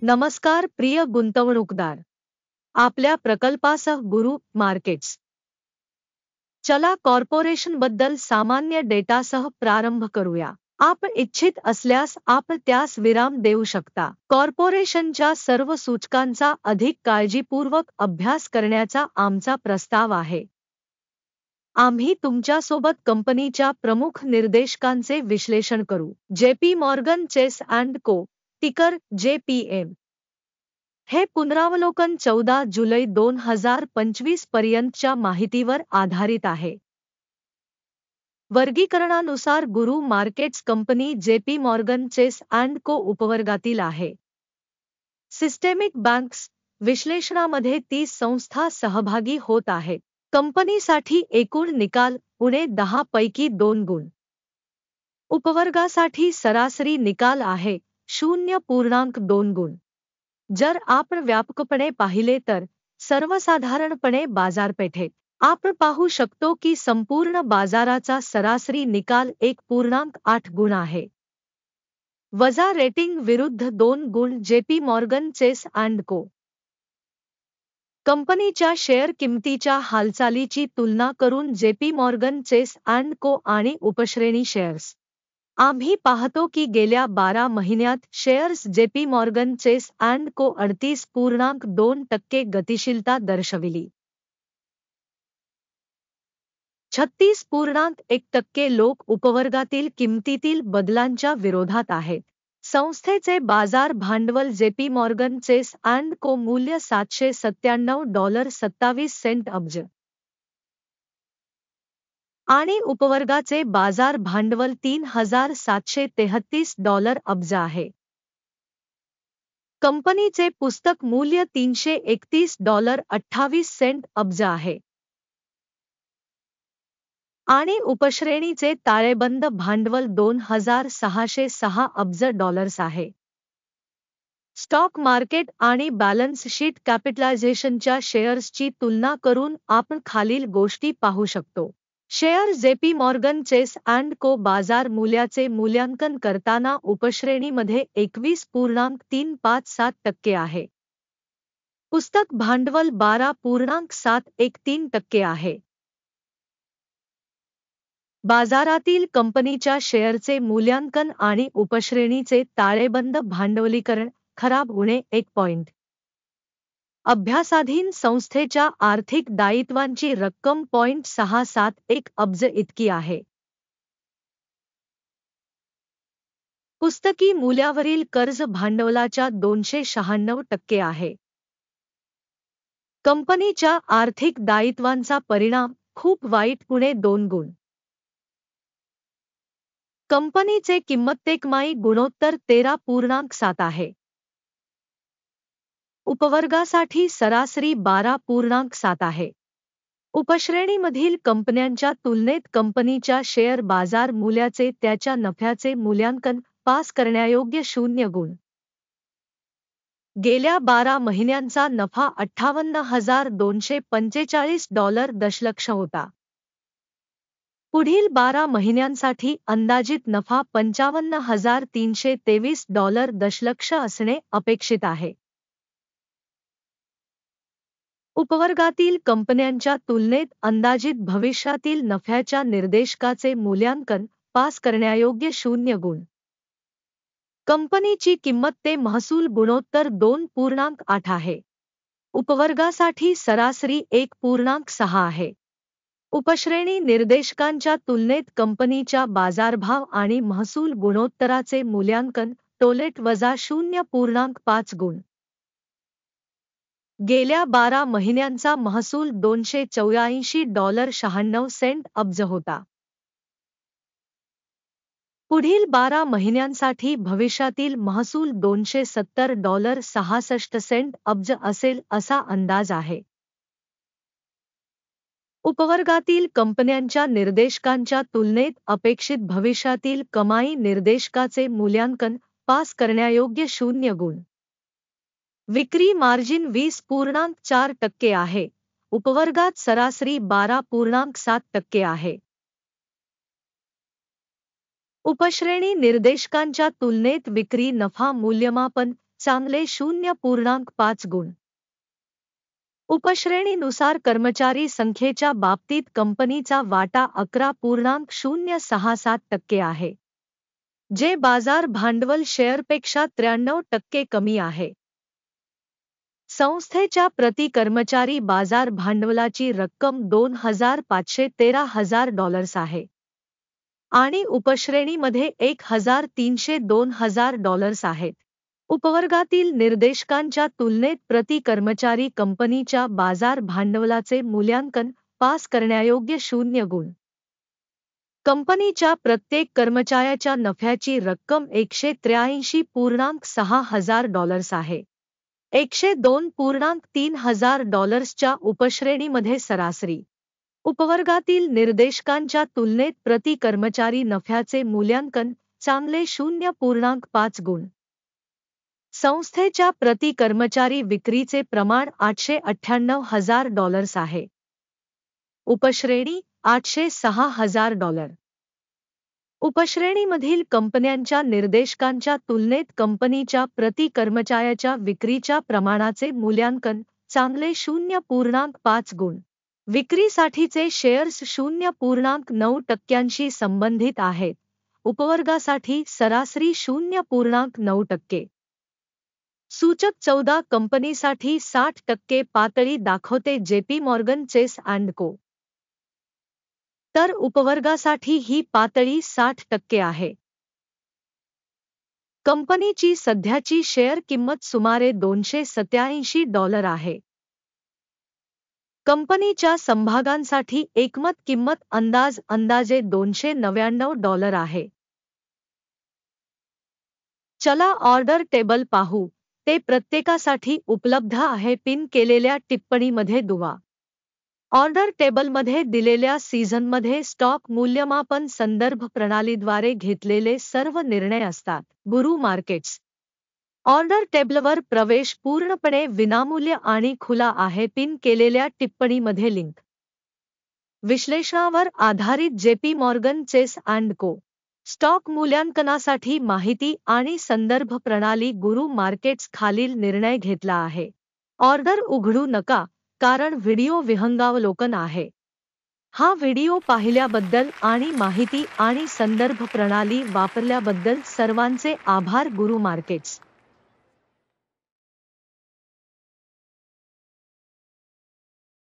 नमस्कार प्रिय गुंतवणूकदार. आपल्या प्रकल्पासह गुरु मार्केट्स चला कॉर्पोरेशन बद्दल सामान्य डेटासह प्रारंभ करूया. आपण इच्छित असल्यास आपण त्यास विराम देऊ शकता. कॉर्पोरेशनच्या सर्व सूचकांचा अधिक काळजीपूर्वक अभ्यास करण्याचा आमचा प्रस्ताव आहे. आम्ही तुमच्यासोबत कंपनीच्या प्रमुख निर्देशकांचे विश्लेषण करू. जेपी मॉर्गन चेस अँड को, टिकर JPM. हे पुनरावलोकन 14 जुलै 2025 पर्यंतच्या माहितीवर आधारित आहे. वर्गीकरणानुसार गुरु markets company JP Morgan Chase and को उपवर्गातील आहे. सिस्टेमिक बँक्स विश्लेषणामध्ये 30 संस्था सहभागी होत आहेत. कंपनीसाठी एकूण निकाल उणे 10 पैकी 2 गुण. उपवर्गासाठी सरासरी निकाल आहे 0.2 गुण. जर आपण व्यापकपणे पाहिले तर सर्वसाधारणपणे बाजारपेठेत आपण पाहू शकतो की संपूर्ण बाजाराचा सरासरी निकाल 1.8 गुण आहे. वजा रेटिंग विरुद्ध 2 गुण जेपी मॉर्गन चेस अँड को. कंपनीच्या शेअर किमतीच्या हालचालीची तुलना करून जेपी मॉर्गन चेस अँड को आणि उपश्रेणी शेअर्स. आम्ही पाहतो की गेल्या 12 महिन्यात shares JP Morgan Chase and को 38.2% गतिशीलता दर्शविली. 36.1% लोक उपवर्गातील किमतीतील बदलांच्या विरोधात आहेत. संस्थेचे बाजार भांडवल जेपी मॉर्गन चेस अँड को मूल्य $797.27 अब्ज आणि उपवर्गाचे बाजार भांडवल $3,733 अब्ज आहे. कंपनीचे पुस्तक मूल्य $331.28 अब्ज आहे आणि उपश्रेणीचे ताळेबंद भांडवल $2,606 अब्ज आहे. स्टॉक मार्केट आणि बॅलन्स शीट कॅपिटलायझेशनच्या शेअर्सची तुलना करून आपण खालील गोष्टी पाहू शकतो. Share JP Morgan Chase and को बाजार मूल्याचे मूल्यांकन करताना उपश्रेणीमध्ये 21.357% आहे. पुस्तक भांडवल 12.713% आहे. बाजारातील कंपनीच्या शेअरचे मूल्यांकन आणि उपश्रेणीचे ताळेबंद भांडवलीकरण खराब उणे 1 पॉइंट. अभ्यासाधीन संस्थेच्या आर्थिक दायित्वांची रक्कम $671 अब्ज इतकी आहे. पुस्तकी मूल्यावरील कर्ज भांडवलाच्या 296% आहे. कंपनीच्या आर्थिक दायित्वांचा परिणाम खूप वाईट उणे 2 गुण. कंपनीचे किंमत-कमाई गुणोत्तर 13.7 आहे. उपवर्गासाठी सरासरी 12.7 आहे. उपश्रेणीमधील कंपन्यांच्या तुलनेत कंपनीच्या शेअर बाजार मूल्याचे त्याच्या नफ्याचे मूल्यांकन पास करण्यायोग्य 0 गुण. गेल्या 12 महिन्यांचा नफा $58,245 दशलक्ष होता. पुढील 12 महिन्यांसाठी अंदाजित नफा $55,323 दशलक्ष असणे अपेक्षित आहे. उपवर्गातील कंपन्यांच्या तुलनेत अंदाजित भविष्यातील नफ्याच्या निर्देशकाचे मूल्यांकन पास करण्यायोग्य 0 गुण. कंपनीची किंमत ते महसूल गुणोत्तर 2.8 आहे. उपवर्गासाठी सरासरी 1.6 आहे. उपश्रेणी निर्देशकांच्या तुलनेत कंपनीच्या बाजारभाव आणि महसूल गुणोत्तराचे मूल्यांकन टोलेट वजा 0.5 गुण. गेल्या 12 महिन्यांचा महसूल $284.96 अब्ज होता. पुढील 12 महिन्यांसाठी भविष्यातील महसूल $270.66 अब्ज असेल असा अंदाज आहे. उपवर्गातील कंपन्यांच्या निर्देशकांच्या तुलनेत अपेक्षित भविष्यातील कमाई निर्देशकाचे मूल्यांकन पास करण्यायोग्य 0 गुण. विक्री मार्जिन 20.4% आहे. उपवर्गात सरासरी 12.7% आहे. उपश्रेणी निर्देशकांच्या तुलनेत विक्री नफा मूल्यमापन चांगले 0.5 गुण. उपश्रेणीनुसार कर्मचारी संख्येच्या बाबतीत कंपनीचा वाटा 11.067% आहे, जे बाजार भांडवल शेअरपेक्षा 93% कमी आहे. संस्थेच्या प्रति कर्मचारी बाजार भांडवलाची रक्कम $2,513,000 आहे आणि उपश्रेणीमध्ये $1,302,000 आहेत. उपवर्गातील निर्देशकांच्या तुलनेत प्रति कर्मचारी कंपनीच्या बाजार भांडवलाचे मूल्यांकन पास करण्यायोग्य 0 गुण. कंपनीच्या प्रत्येक कर्मचाऱ्याच्या नफ्याची रक्कम $183.6 आहे. $102.3 उपश्रेणीमध्ये सरासरी. उपवर्गातील निर्देशकांच्या तुलनेत प्रति कर्मचारी नफ्याचे मूल्यांकन चांगले 0.5 गुण. संस्थेच्या प्रति कर्मचारी विक्रीचे प्रमाण $898,000 आहे. उपश्रेणी $806,000. उपश्रेणीमधील कंपन्यांच्या निर्देशकांच्या तुलनेत कंपनीच्या प्रति कर्मचाऱ्याच्या विक्रीच्या प्रमाणाचे मूल्यांकन चांगले 0.5 गुण. विक्रीसाठीचे शेअर्स 0.9% संबंधित आहेत. उपवर्गासाठी सरासरी 0.9%. सूचक 14 कंपनीसाठी 60% पातळी दाखवते जेपी मॉर्गन चेस अँड को. तर उपवर्गासाठी ही पातळी 60% आहे. कंपनीची सध्याची शेअर किंमत सुमारे $287 आहे. कंपनीच्या समभागांसाठी एकमत किंमत अंदाजे $299 आहे. चला ऑर्डर टेबल पाहू. ते प्रत्येकासाठी उपलब्ध आहे. पिन केलेल्या टिप्पणीमध्ये दुवा. ऑर्डर टेबलमध्ये दिलेल्या सीझनमध्ये स्टॉक मूल्यमापन संदर्भ प्रणालीद्वारे घेतलेले सर्व निर्णय असतात. गुरु मार्केट्स. ऑर्डर टेबलवर प्रवेश पूर्णपणे विनामूल्य आणि खुला आहे. पिन केलेल्या टिप्पणीमध्ये लिंक. विश्लेषणावर आधारित जेपी मॉर्गन चेस अँड को. स्टॉक मूल्यांकनासाठी माहिती आणि संदर्भ प्रणाली. गुरु मार्केट्स खालील निर्णय घेतला आहे. ऑर्डर उघडू नका, कारण व्हिडिओ विहंगावलोकन आहे. हा व्हिडिओ पाहिल्याबद्दल आणि माहिती आणि संदर्भ प्रणाली वापरल्याबद्दल सर्वांचे आभार. गुरु मार्केट्स.